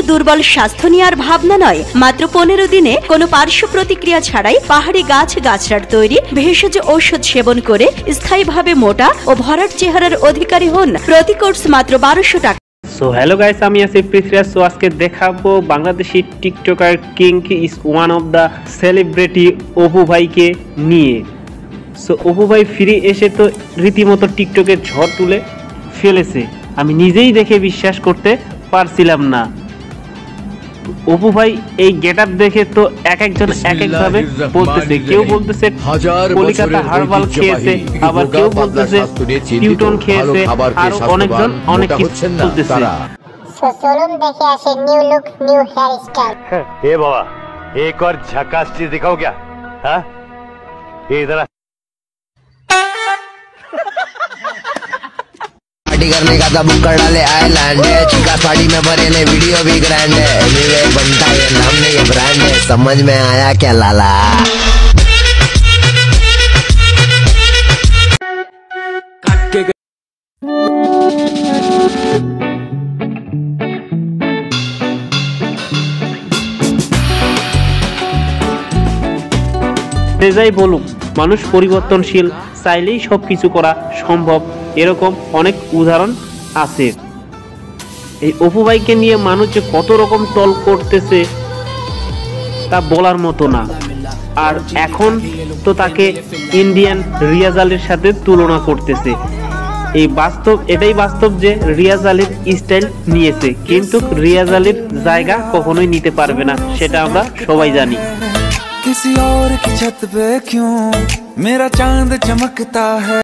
দুর্বল স্বাস্থ্য নিয়ে আর ভাবনা নয়, মাত্র 15 দিনে কোনো পার্শ্ব প্রতিক্রিয়া ছাড়াই পাহাড়ি গাছগাছড়ার তৈরি ভেষজ ঔষধ সেবন করে স্থায়ীভাবে মোটা ও ভরাট চেহারার অধিকারী হন। প্রতি কোর্স মাত্র 1200 টাকা। সো হ্যালো গাইস, আমি আসিফ পৃথ্বীরাজ। সো আজকে দেখাবো Bangladeshi TikToker king is one of the celebrity Apu ভাইকে নিয়ে। সো অপু ভাই ফিরে এসে তো রীতিমতো টিকটকের ঝড় তুলে ফেলেছে। আমি নিজেই দেখে বিশ্বাস করতে পারছিলাম না। অপু ভাই এই গেটআপ দেখে তো একজন এক একভাবে বলতেছে। কেউ বলতেছে কলিকাতা হারবাল খেয়েছে, আবার কেউ বলতেছে টিউটন খেয়েছে, আর অনেকজন অনেক কিছু বলতেছে। চলুন দেখে আসি new look new hair style. ए बाबा, एक और झकास चीज दिखाओ क्या? हाँ, ये इधर पार्टी करने का था, बुक कर डाले आइलैंड है, चिका साड़ी में भरे ले वीडियो भी ग्रैंड है, एनीवे बनता ये नाम नहीं ये ब्रांड है, समझ में आया क्या लाला? যাই বলুক, মানুষ পরিবর্তনশীল, চাইলেই সবকিছু করা সম্ভব, এরকম অনেক উদাহরণ আছে। এই অপু ভাইকে নিয়ে মানুষ যে কত রকম টল করতেছে তা বলার মতো না। আর এখন তো তাকে ইন্ডিয়ান রিয়াজ আলীর সাথে তুলনা করতেছে। এটাই বাস্তব যে রিয়াজ আলীর স্টাইল নিয়েছে, কিন্তু রিয়াজ আলীর জায়গা কখনোই নিতে পারবে না, সেটা আমরা সবাই জানি। किसी और की छत पे क्यों मेरा चांद चमकता है।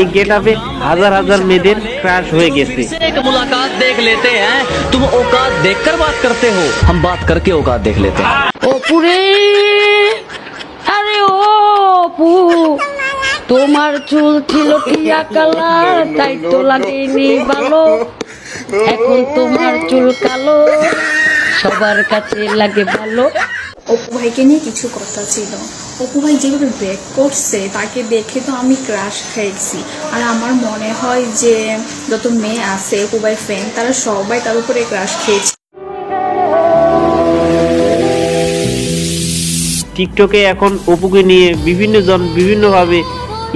এই গেটআপে হাজার হাজার মেয়েদের ক্রাশ হয়ে গেছে। एक मुलाकात देख लेते हैं, तुम औकात देखकर बात करते हो, हम बात करके औकात देख लेते हैं। অপুরে, আরে ও অপু, তোমার চুল ছিল টিয়া কালার, তাই তো লাগেনি ভালো, এখন তোমার চুল কালো, সবার কাছে লাগে ভালো। অপু ভাইকে নিয়ে কিছু কথা ছিল। অপু ভাই যেভাবে ব্রেক করছে তাকে দেখে তো আমি ক্রাশ খাইছি। আর আমার মনে হয় যে যত মেয়ে আছে অপু ভাই ফ্যান, তারা সবাই তার উপরে ক্রাশ খেয়েছে। টিকটকে এখন অপুকে নিয়ে বিভিন্ন জন বিভিন্নভাবে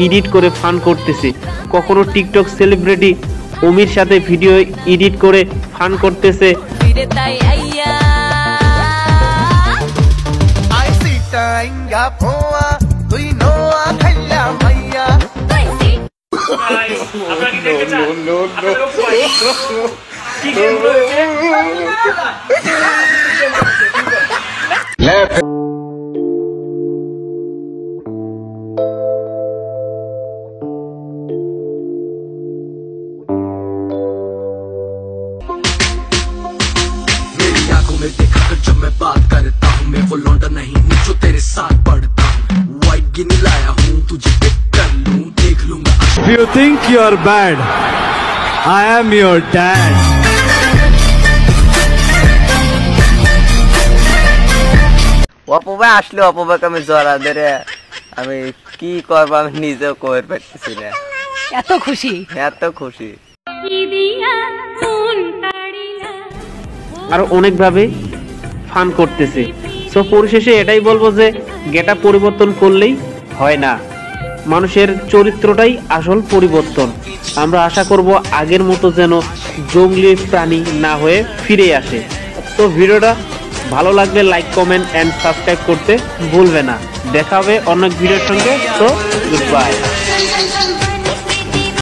এডিট করে ফান করতেছে। কখনো টিকটক সেলিব্রিটি অমির সাথে ভিডিও এডিট করে ফান করতেছে। में देखा कर जब मैं बात करता हूँ, मैं वो लौंडा नहीं हूँ जो तेरे साथ पढ़ता हूँ, वाइट गिनी लाया हूँ तुझे पिक कर लूँ, देख लूंगा। If you think you are bad, I am your dad. Apu ভাই আসলে অপু ভাইকে আমি জড়া ধরে আমি কি করবো আমি নিজেও কইর পারতেছি না, এত খুশি এত খুশি। আর অনেকভাবে ফান করতেছে। সো পরিশেষে এটাই বলবো যে গেটআপ পরিবর্তন করলেই হয় না, মানুষের চরিত্রটাই আসল পরিবর্তন। আমরা আশা করব আগের মতো যেন জঙ্গলি প্রাণী না হয়ে ফিরে আসে। তো ভিডিওটা ভালো লাগলে লাইক, কমেন্ট এন্ড সাবস্ক্রাইব করতে ভুলবে না। দেখা হবে অন্য ভিডিওর সঙ্গে। তো গুড বাই।